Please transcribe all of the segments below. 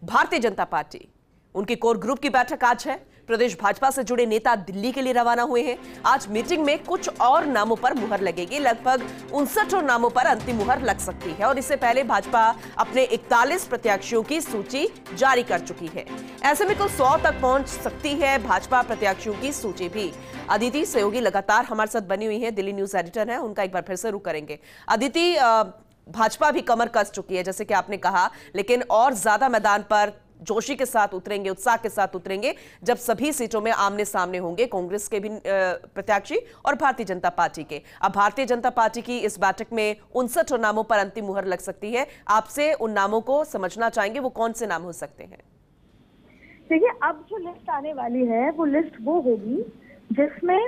Bharatiya Janata party, उनकी core group की बैठक आज है। प्रदेश भाजपा से जुड़े नेता दिल्ली के लिए रवाना हुए हैं। आज मीटिंग में कुछ और नामों पर मुहर लगेगी। लगभग 59 नामों पर अंतिम मुहर लग सकती है और इससे पहले भाजपा अपने 41 प्रत्याशियों की सूची जारी कर चुकी है। ऐसे में तो 100 तक पहुंच सकती है भाजपा प्रत्याशियों की सूची भी। अदिति सहयोगी लगातार हमारे साथ बनी हुई है, दिल्ली न्यूज एडिटर है, उनका एक बार फिर से रुख करेंगे। अदिति, भाजपा भी कमर कस चुकी है जैसे कि आपने कहा, लेकिन और ज्यादा मैदान पर जोशी के साथ उतरेंगे, उत्साह के साथ उतरेंगे जब सभी सीटों में आमने सामने होंगे कांग्रेस के भी प्रत्याशी और भारतीय जनता पार्टी के। अब भारतीय जनता पार्टी की इस बैठक में 59 नामों पर अंतिम मुहर लग सकती है। आपसे उन नामों को समझना चाहेंगे, वो कौन से नाम हो सकते हैं? देखिए, अब जो लिस्ट आने वाली है वो लिस्ट वो होगी जिसमें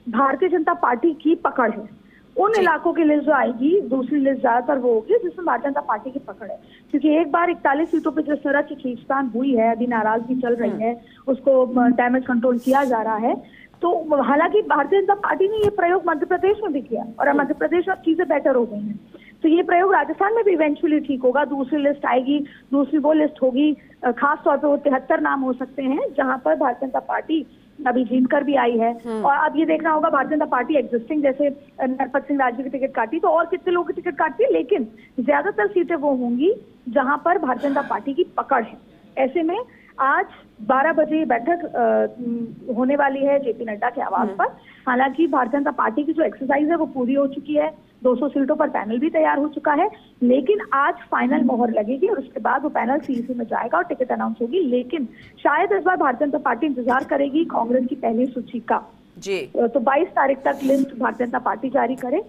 भारतीय जनता पार्टी की पकड़ है। उन इलाकों की लिस्ट जो आएगी, दूसरी लिस्ट ज्यादातर वो होगी जिसमें भारतीय जनता पार्टी की पकड़ है, क्योंकि एक बार 41 सीटों पे जिस तरह की खींचतान हुई है, अभी नाराजगी चल रही है, उसको डैमेज कंट्रोल किया जा रहा है। तो हालांकि भारतीय जनता पार्टी ने ये प्रयोग मध्य प्रदेश में भी किया और मध्य प्रदेश में चीजें बेटर हो गई हैं, तो ये प्रयोग राजस्थान में भी इवेंचुअली ठीक होगा। दूसरी लिस्ट आएगी, दूसरी वो लिस्ट होगी, खास तौर पे वो 73 नाम हो सकते हैं जहां पर भारतीय जनता पार्टी अभी जीत कर भी आई है। और अब ये देखना होगा भारतीय जनता पार्टी एग्जिस्टिंग, जैसे नरपत सिंह राजवी की टिकट काटी तो और कितने लोगों की टिकट काटती है, लेकिन ज्यादातर सीटें वो होंगी जहां पर भारतीय जनता पार्टी की पकड़ है। ऐसे में आज 12 बजे बैठक होने वाली है जेपी नड्डा के आवास पर। हालांकि भारतीय जनता पार्टी की जो एक्सरसाइज है वो पूरी हो चुकी है, 200 सीटों पर पैनल भी तैयार हो चुका है, लेकिन आज फाइनल मोहर लगेगी और उसके बाद वो पैनल सीईसी में जाएगा और टिकट अनाउंस होगी। लेकिन शायद इस बार भारतीय जनता पार्टी इंतजार करेगी कांग्रेस की पहली सूची का जी। तो 22 तारीख तक लिस्ट भारतीय जनता पार्टी जारी करे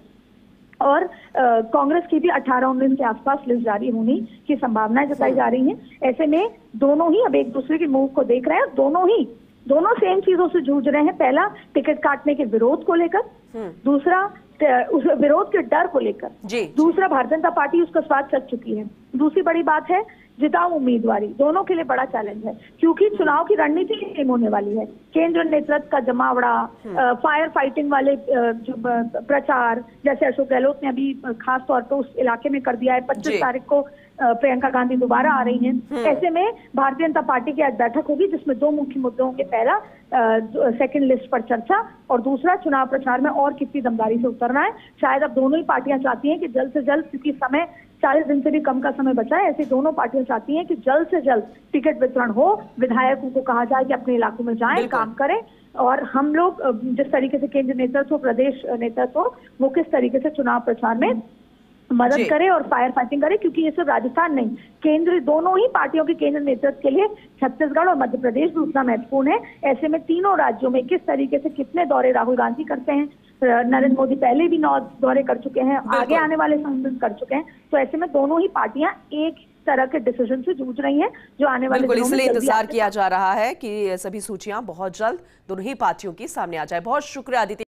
और कांग्रेस की भी 18-19 के आसपास लिस्ट जारी होने की संभावनाएं जताई जा रही हैं। ऐसे में दोनों ही अब एक दूसरे के मूव को देख रहे हैं, दोनों सेम चीजों से जूझ रहे हैं। पहला टिकट काटने के विरोध को लेकर, दूसरा उस विरोध के डर को लेकर, दूसरा भारतीय जनता पार्टी उसका स्वाद चख चुकी है। दूसरी बड़ी बात है जिताऊ उम्मीदवारी, दोनों के लिए बड़ा चैलेंज है क्योंकि चुनाव की रणनीति सेम होने वाली है। केंद्र नेतृत्व का जमावड़ा, फायर फाइटिंग वाले जो प्रचार, जैसे अशोक गहलोत ने अभी खास तौर पर उस इलाके में कर दिया है। 25 तारीख को प्रियंका गांधी दोबारा आ रही हैं। ऐसे में भारतीय जनता पार्टी की आज बैठक होगी जिसमें दो मुख्य मुद्दे होंगे, पहला सेकंड लिस्ट पर चर्चा और दूसरा चुनाव प्रचार में और कितनी दमदारी से उतरना है। शायद अब दोनों ही पार्टियां चाहती हैं कि जल्द से जल्द, क्योंकि समय 40 दिन से भी कम का समय बचा है, ऐसे दोनों पार्टियां चाहती हैं कि जल्द से जल्द टिकट वितरण हो, विधायकों को कहा जाए कि अपने इलाकों में जाएं, काम करें और हम लोग जिस तरीके से केंद्र नेतृत्व, प्रदेश नेतृत्व, वो किस तरीके से चुनाव प्रचार में मदद करे और फायर फाइटिंग करे, क्योंकि ये सिर्फ राजस्थान नहीं, केंद्र दोनों ही पार्टियों के केंद्र नेतृत्व के लिए छत्तीसगढ़ और मध्य प्रदेश भी उतना महत्वपूर्ण है। ऐसे में तीनों राज्यों में किस तरीके से कितने दौरे राहुल गांधी करते हैं, नरेंद्र मोदी पहले भी 9 दौरे कर चुके हैं, आगे आने वाले समय कर चुके हैं, तो ऐसे में दोनों ही पार्टियां एक तरह के डिसीजन से जूझ रही हैं जो आने वाले दिनों में इसलिए इंतजार किया जा रहा है कि सभी सूचियां बहुत जल्द दोनों ही पार्टियों की सामने आ जाए। बहुत शुक्रिया अदिति।